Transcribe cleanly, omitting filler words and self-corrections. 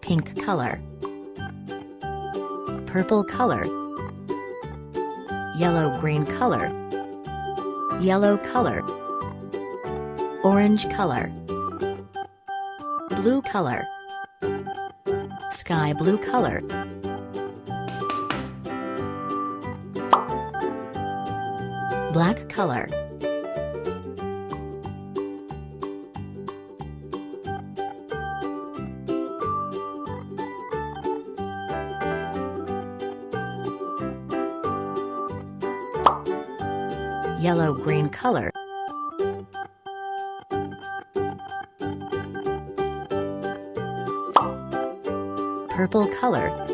pink color, purple color, yellow-green color, yellow color, orange color, blue color, sky blue color, black color, yellow-green color, purple color,